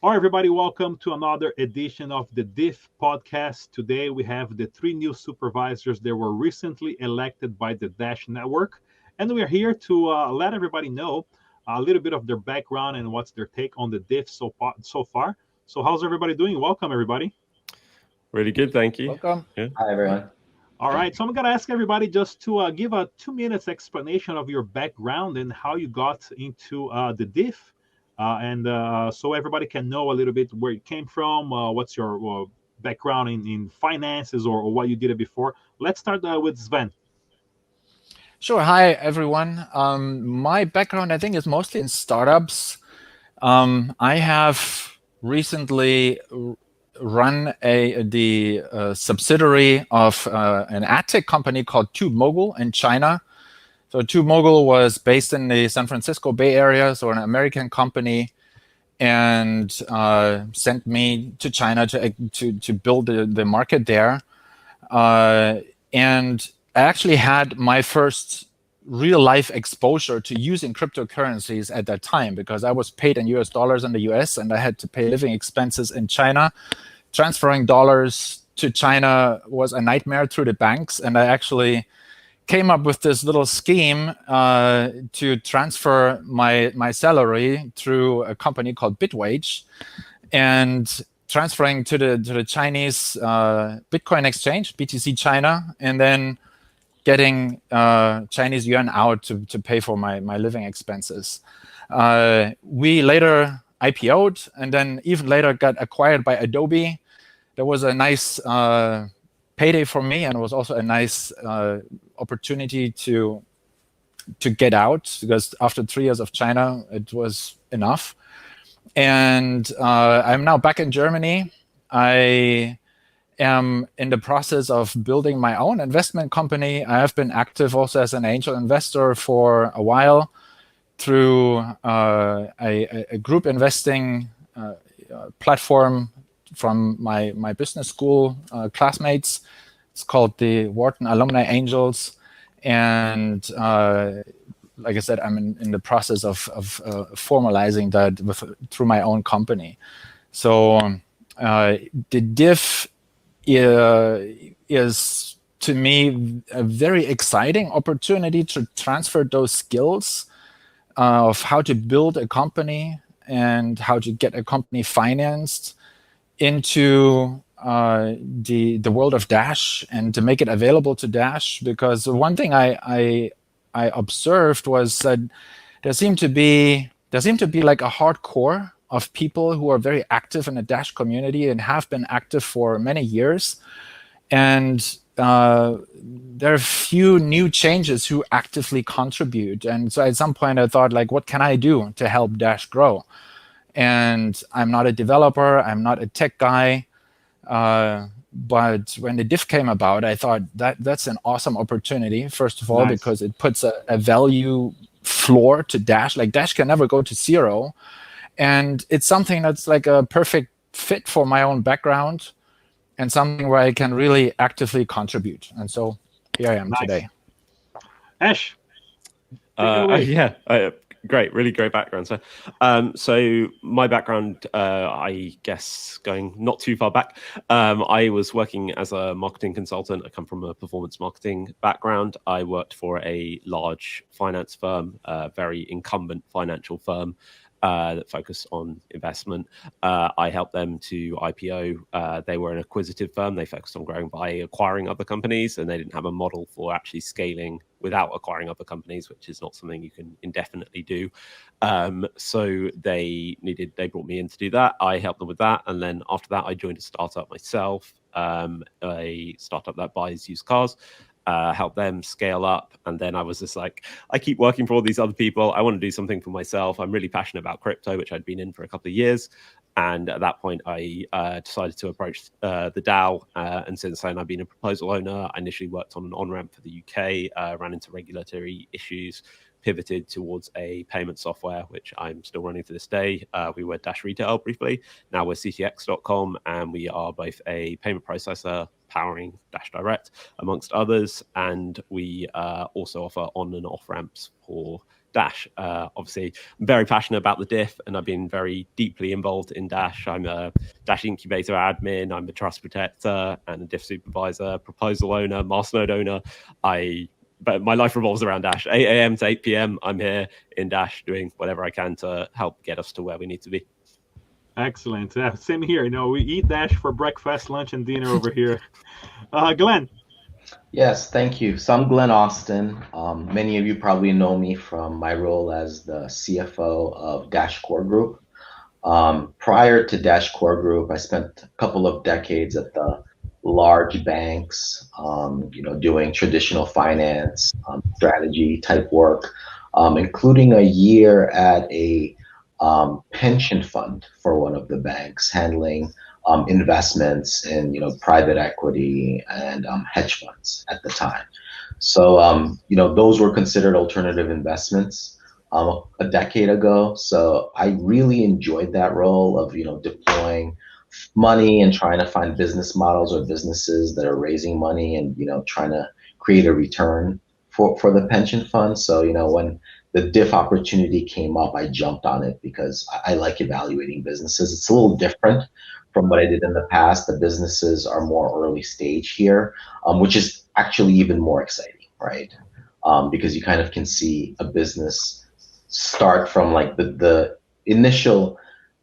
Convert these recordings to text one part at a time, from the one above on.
All right, everybody, welcome to another edition of the DIF Podcast. Today we have the three new supervisors that were recently elected by the Dash Network. And we are here to let everybody know a little bit of their background and what's their take on the DIF so far. So, how's everybody doing? Welcome, everybody. Really good, thank you. Welcome. Yeah. Hi, everyone. All right, so I'm going to ask everybody just to give a 2 minutes explanation of your background and how you got into the DIF. So everybody can know a little bit where you came from, what's your background in finances or what you did before. Let's start with Sven. Sure. Hi, everyone. My background, I think, is mostly in startups. I have recently run the subsidiary of an ad tech company called TubeMogul in China. So TubeMogul was based in the San Francisco Bay Area, so an American company, and sent me to China to build the market there. And I actually had my first real life exposure to using cryptocurrencies at that time because I was paid in US dollars in the US and I had to pay living expenses in China. Transferring dollars to China was a nightmare through the banks, and I actually came up with this little scheme to transfer my salary through a company called Bitwage, and transferring to the Chinese Bitcoin exchange, BTC China, and then getting Chinese yuan out to pay for my living expenses. We later IPO'd and then even later got acquired by Adobe. There was a nice payday for me, and it was also a nice opportunity to get out because after 3 years of China, it was enough. And I'm now back in Germany. I am in the process of building my own investment company. I have been active also as an angel investor for a while through a group investing platform from my business school classmates. It's called the Wharton Alumni Angels. And like I said, I'm in the process of formalizing that through my own company. So the DIF is, to me, a very exciting opportunity to transfer those skills of how to build a company and how to get a company financed into the world of Dash and to make it available to Dash. Because one thing I observed was that there seemed to be like a hardcore of people who are very active in the Dash community and have been active for many years. And there are few new changes who actively contribute. And so at some point I thought, like, what can I do to help Dash grow? And I'm not a developer, I'm not a tech guy. But when the DIF came about, I thought that's an awesome opportunity, first of all, Nice. because it puts a value floor to Dash. Like, Dash can never go to zero. And it's something that's like a perfect fit for my own background and something where I can really actively contribute. And so here I am today. Ash. Take it away. Great, really great background. So my background, I guess, going not too far back, I was working as a marketing consultant. I come from a performance marketing background. I worked for a large finance firm, a very incumbent financial firm that focused on investment. I helped them to IPO. They were an acquisitive firm. They focused on growing by acquiring other companies, and they didn't have a model for actually scaling without acquiring other companies, which is not something you can indefinitely do. So they brought me in to do that. I helped them with that. And then after that, I joined a startup myself, a startup that buys used cars. Help them scale up. And then I was just like, I keep working for all these other people. I want to do something for myself. I'm really passionate about crypto, which I'd been in for a couple of years. And at that point, I decided to approach the DAO. And since then, I've been a proposal owner. I initially worked on an on-ramp for the UK, ran into regulatory issues, pivoted towards a payment software, which I'm still running to this day. We were Dash Retail briefly. Now we're CTX.com, and we are both a payment processor powering Dash Direct, amongst others. And we also offer on and off ramps for Dash. Obviously, I'm very passionate about the DIF, and I've been very deeply involved in Dash. I'm a Dash incubator admin, I'm a trust protector and a DIF supervisor, proposal owner, masternode owner. But my life revolves around Dash. 8 a.m. to 8 p.m. I'm here in Dash doing whatever I can to help get us to where we need to be. Excellent. Same here. We eat Dash for breakfast, lunch, and dinner over here. Glenn. Yes, thank you. So I'm Glenn Austin. Many of you probably know me from my role as the CFO of Dash Core Group. Prior to Dash Core Group, I spent a couple of decades at the large banks, doing traditional finance, strategy type work, including a year at a pension fund for one of the banks, handling investments in private equity and hedge funds at the time. So those were considered alternative investments a decade ago. So I really enjoyed that role of deploying money and trying to find business models or businesses that are raising money and trying to create a return for the pension fund. So when the DIF opportunity came up, I jumped on it because I like evaluating businesses. It's a little different from what I did in the past. The businesses are more early stage here, which is actually even more exciting, right? Because you kind of can see a business start from like the initial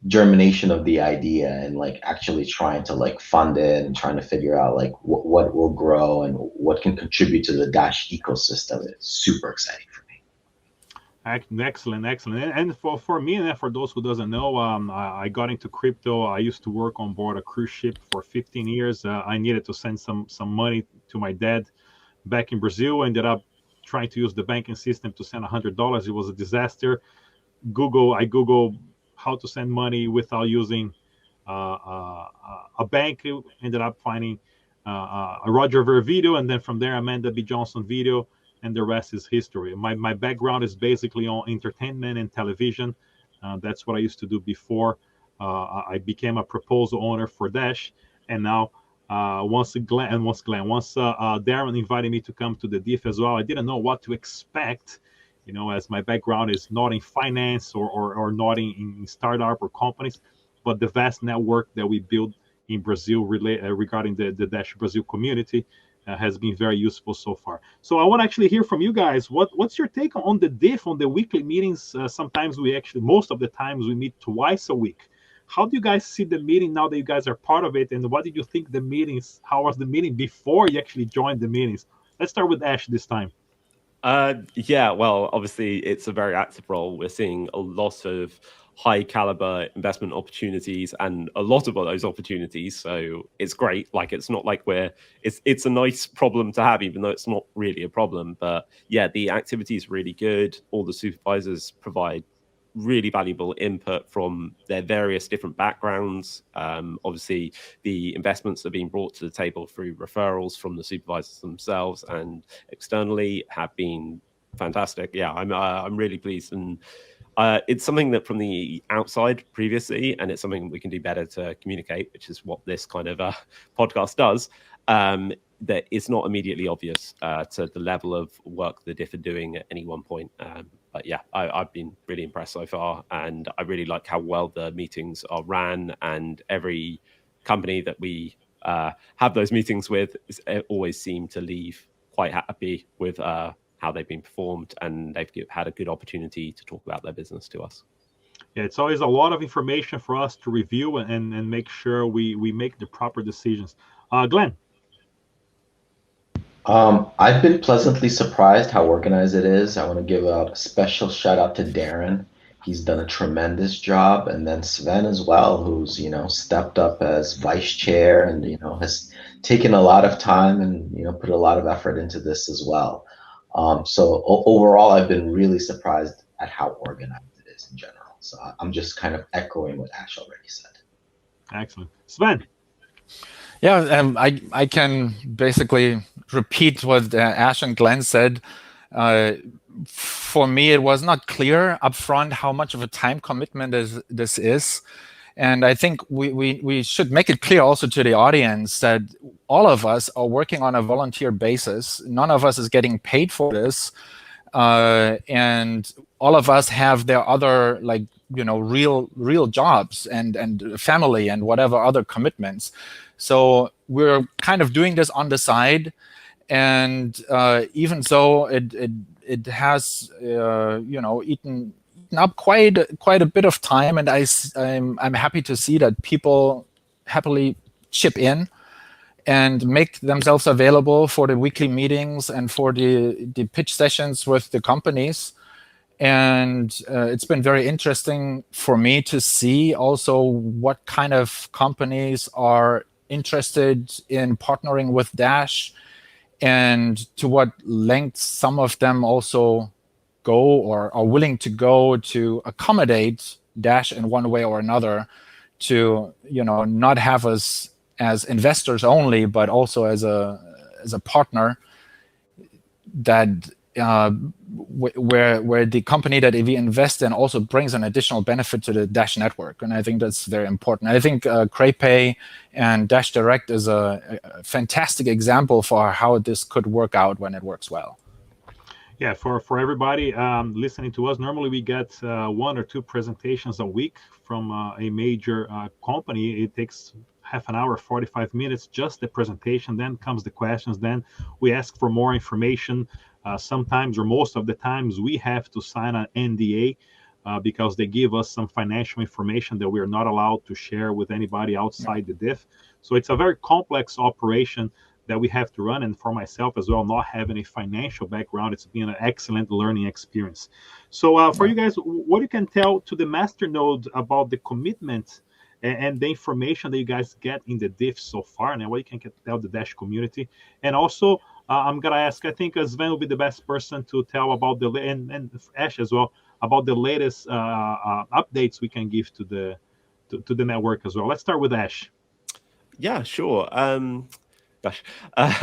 germination of the idea and like actually trying to like fund it and trying to figure out like what will grow and what can contribute to the Dash ecosystem. It's super exciting for me. Excellent. And for me, and for those who doesn't know, I got into crypto. I used to work on board a cruise ship for 15 years. I needed to send some money to my dad back in Brazil. I ended up trying to use the banking system to send $100. It was a disaster. I Googled how to send money without using a bank. Ended up finding a Roger Ver video, and then from there Amanda B. Johnson video, and the rest is history. My background is basically on entertainment and television. That's what I used to do before. I became a proposal owner for Dash, and now once Darren invited me to come to the DIF as well, I didn't know what to expect. As my background is not in finance or not in startup or companies, but the vast network that we built in Brazil regarding the Dash Brazil community has been very useful so far. So I want to actually hear from you guys. What's your take on the DIF, on the weekly meetings? Sometimes most of the times we meet twice a week. How do you guys see the meeting now that you guys are part of it? And what did you think the meetings, how was the meeting before you actually joined the meetings? Let's start with Ash this time. Yeah, well, obviously it's a very active role. We're seeing a lot of high caliber investment opportunities and a lot of those opportunities. So it's great. Like, it's not like it's a nice problem to have, even though it's not really a problem. But yeah, the activity is really good. All the supervisors provide really valuable input from their various different backgrounds. Obviously, the investments are being brought to the table through referrals from the supervisors themselves and externally have been fantastic. Yeah, I'm really pleased, and it's something that from the outside previously, and it's something we can do better to communicate, which is what this kind of podcast does. That it's not immediately obvious to the level of work the DIF are doing at any one point. But yeah, I've been really impressed so far, and I really like how well the meetings are ran, and every company that we have those meetings with always seem to leave quite happy with how they've been performed, and they've had a good opportunity to talk about their business to us. Yeah, it's always a lot of information for us to review and make sure we make the proper decisions. Glenn? I've been pleasantly surprised how organized it is. I want to give a special shout out to Darren. He's done a tremendous job, and then Sven as well, who's stepped up as vice chair and has taken a lot of time and put a lot of effort into this as well. So overall, I've been really surprised at how organized it is in general. So I'm just kind of echoing what Ash already said. Excellent. Sven? Yeah, I can basically repeat what Ash and Glenn said. For me, it was not clear upfront how much of a time commitment this is. And I think we should make it clear also to the audience that all of us are working on a volunteer basis. None of us is getting paid for this. And all of us have their other real jobs and family and whatever other commitments. So we're kind of doing this on the side, and even so, it has eaten up quite a bit of time, and I'm happy to see that people happily chip in and make themselves available for the weekly meetings and for the pitch sessions with the companies. And it's been very interesting for me to see also what kind of companies are interested in partnering with Dash, and to what lengths some of them also go or are willing to go to accommodate Dash in one way or another, to not have us as investors only, but also as a partner that where the company that we invest in also brings an additional benefit to the Dash network. And I think that's very important. I think CrayPay and Dash Direct is a fantastic example for how this could work out when it works well. Yeah, for everybody listening to us, normally we get 1 or 2 presentations a week from a major company. It takes half an hour, 45 minutes, just the presentation. Then comes the questions. Then we ask for more information. Sometimes, or most of the times, we have to sign an NDA because they give us some financial information that we are not allowed to share with anybody outside the DIF. So it's a very complex operation that we have to run. And for myself as well, not having a financial background, it's been an excellent learning experience. So for you guys, what you can tell to the masternode about the commitment and the information that you guys get in the DIF so far, and what you can tell the Dash community. And also, I'm going to ask, I think Sven will be the best person to tell about and Ash as well, about the latest updates we can give to the network as well. Let's start with Ash. Yeah, sure. Gosh. There's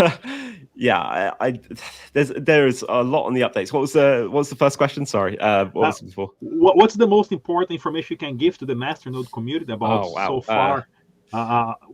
a lot on the updates. What was the first question? Sorry. What was it before? What's the most important information you can give to the masternode community about so far?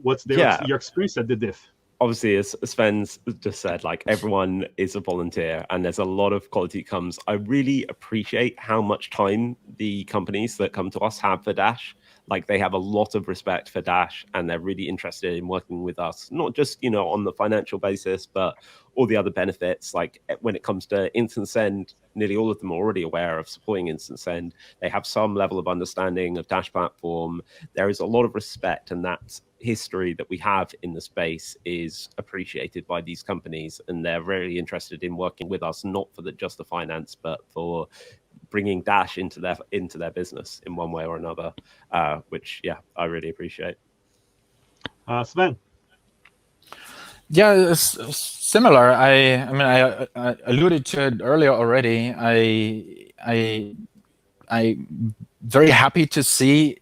What's your experience at the DIF? Obviously, as Sven's just said, like, everyone is a volunteer and there's a lot of quality comes. I really appreciate how much time the companies that come to us have for Dash. Like, they have a lot of respect for Dash and they're really interested in working with us, not just, on the financial basis, but all the other benefits. Like, when it comes to instant send, nearly all of them are already aware of supporting instant send. They have some level of understanding of Dash platform. There is a lot of respect, and that history that we have in the space is appreciated by these companies, and they're very interested in working with us, not for just the finance, but for bringing Dash into their business in one way or another, which I really appreciate. Sven. Yeah, it's similar. I alluded to it earlier already. I very happy to see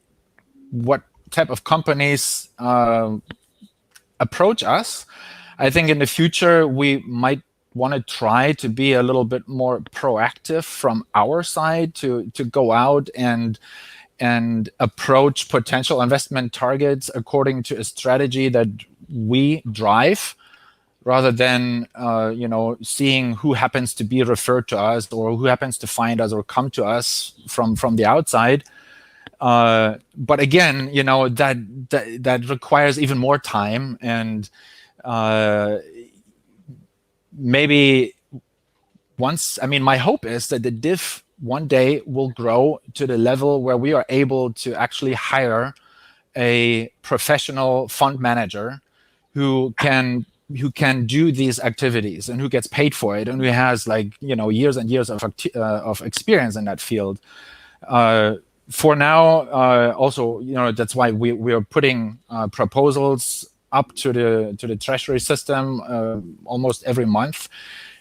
what type of companies approach us. I think in the future we might want to try to be a little bit more proactive from our side to go out and approach potential investment targets according to a strategy that we drive, rather than seeing who happens to be referred to us or who happens to find us or come to us from the outside. But again, that requires even more time, and maybe my hope is that the DIF one day will grow to the level where we are able to actually hire a professional fund manager who can do these activities and who gets paid for it and who has years and years of experience in that field. For now, also, that's why we are putting proposals up to the treasury system almost every month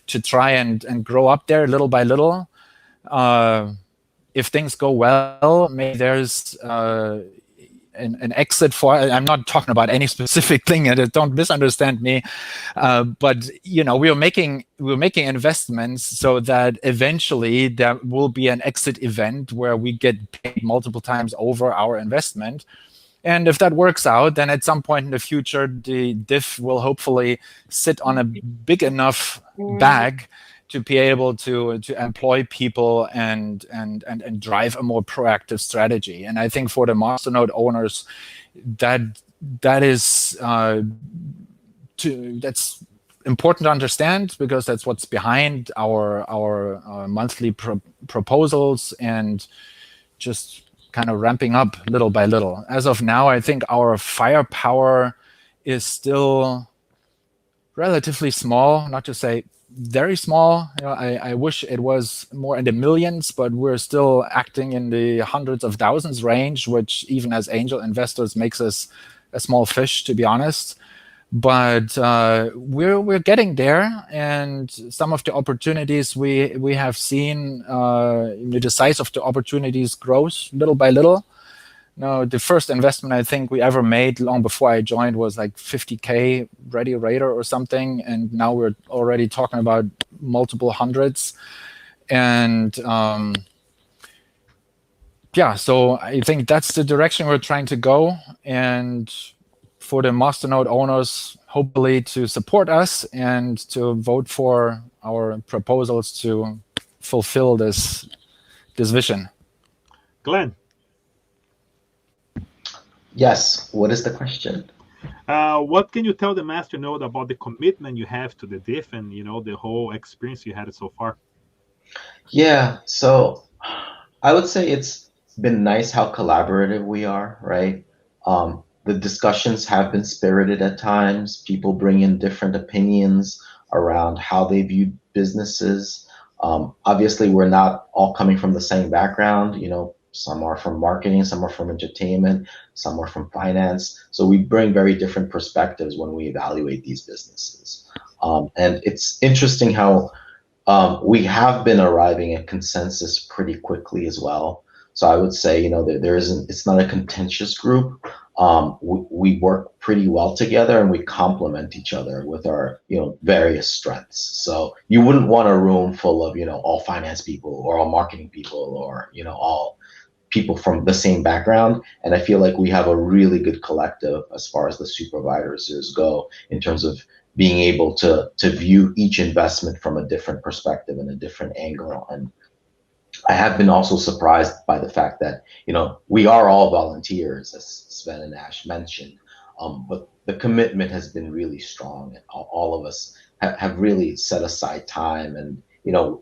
to try and grow up there little by little. If things go well, maybe there's an exit for. I'm not talking about any specific thing, and don't misunderstand me. But we're making investments so that eventually there will be an exit event where we get paid multiple times over our investment. And if that works out, then at some point in the future, the DIF will hopefully sit on a big enough bag to be able to employ people and drive a more proactive strategy. And I think for the masternode owners, that's important to understand, because that's what's behind our monthly proposals and just kind of ramping up little by little. As of now, I think our firepower is still relatively small, not to say very small. I wish it was more in the millions, but we're still acting in the hundreds of thousands range, which even as angel investors makes us a small fish, to be honest. But we're getting there, and some of the opportunities we have seen, the size of the opportunities grows little by little. Now, the first investment I think we ever made long before I joined was like 50K Ready Raider or something, and now we're already talking about multiple hundreds. And so I think that's the direction we're trying to go. And for the masternode owners, hopefully to support us and to vote for our proposals to fulfill this vision. Glenn. Yes. What is the question? What can you tell the masternode about the commitment you have to the DIF and the whole experience you had so far? Yeah. So I would say it's been nice how collaborative we are, right? The discussions have been spirited at times. People bring in different opinions around how they view businesses. Obviously, we're not all coming from the same background. Some are from marketing, some are from entertainment, some are from finance. So we bring very different perspectives when we evaluate these businesses. And it's interesting how we have been arriving at consensus pretty quickly as well. So I would say, it's not a contentious group. We work pretty well together, and we complement each other with our, various strengths. So you wouldn't want a room full of, all finance people or all marketing people or, all people from the same background. And I feel like we have a really good collective as far as the supervisors go, in terms of being able to view each investment from a different perspective and a different angle. And I have been also surprised by the fact that, we are all volunteers, as Sven and Ash mentioned, but the commitment has been really strong, and all of us have really set aside time. And,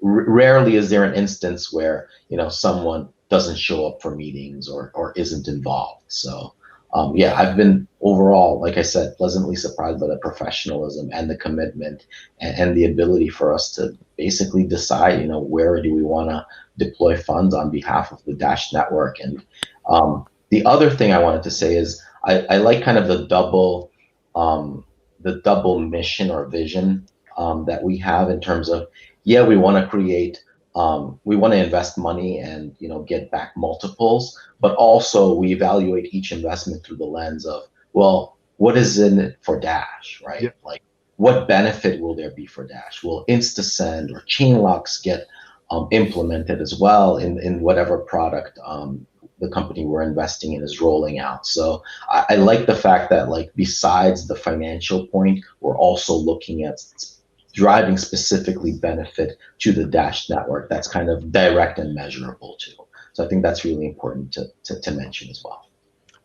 rarely is there an instance where, someone doesn't show up for meetings or isn't involved. So, I've been overall, like I said, pleasantly surprised by the professionalism and the commitment and the ability for us to basically decide, where do we want to deploy funds on behalf of the Dash network. And the other thing I wanted to say is I like kind of the double mission or vision that we have, in terms of, we want to create, we want to invest money and, get back multiples, but also we evaluate each investment through the lens of, well, what is in it for Dash, right? Yeah. Like, what benefit will there be for Dash? Will InstaSend or chain locks get implemented as well in whatever product the company we're investing in is rolling out? So I like the fact that, like, besides the financial point, we're also looking at driving specifically benefit to the Dash network that's kind of direct and measurable too. So I think that's really important to mention as well.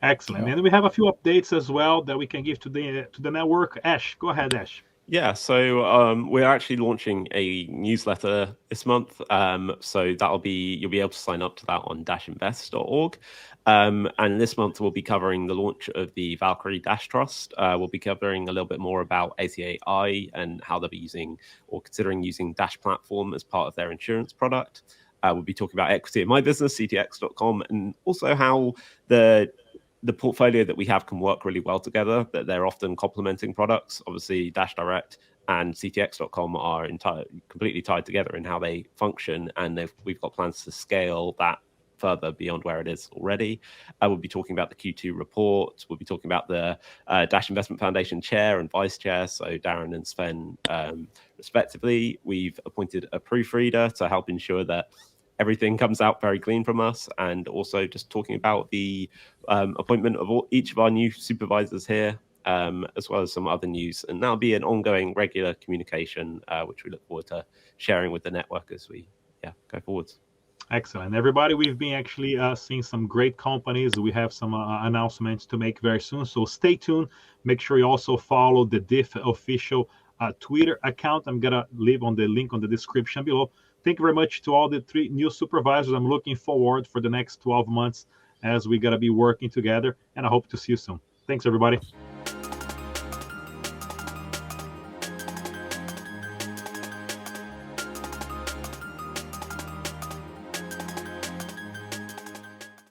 Excellent. And we have a few updates as well that we can give to the network. Ash, go ahead, Ash. Yeah, so we're actually launching a newsletter this month. So you'll be able to sign up to that on dashinvest.org. And this month we'll be covering the launch of the Valkyrie Dash Trust. We'll be covering a little bit more about ACAI and how they'll be using or considering using Dash Platform as part of their insurance product. We'll be talking about equity in my business, ctx.com, and also how the portfolio that we have can work really well together, that they're often complementing products. Obviously, Dash Direct and ctx.com are completely tied together in how they function, and we've got plans to scale that further beyond where it is already. We'll be talking about the Q2 report. We'll be talking about the Dash Investment Foundation chair and vice chair, so Darren and Sven, respectively. We've appointed a proofreader to help ensure that everything comes out very clean from us, and also just talking about the appointment of each of our new supervisors here. as well as some other news. And that'll be an ongoing, regular communication, which we look forward to sharing with the network as we go forwards. Excellent. Everybody, we've been actually seeing some great companies. We have some announcements to make very soon. So stay tuned. Make sure you also follow the DIF official Twitter account. I'm going to leave on the link on the description below. Thank you very much to all the 3 new supervisors. I'm looking forward for the next 12 months as we're going to be working together. And I hope to see you soon. Thanks, everybody.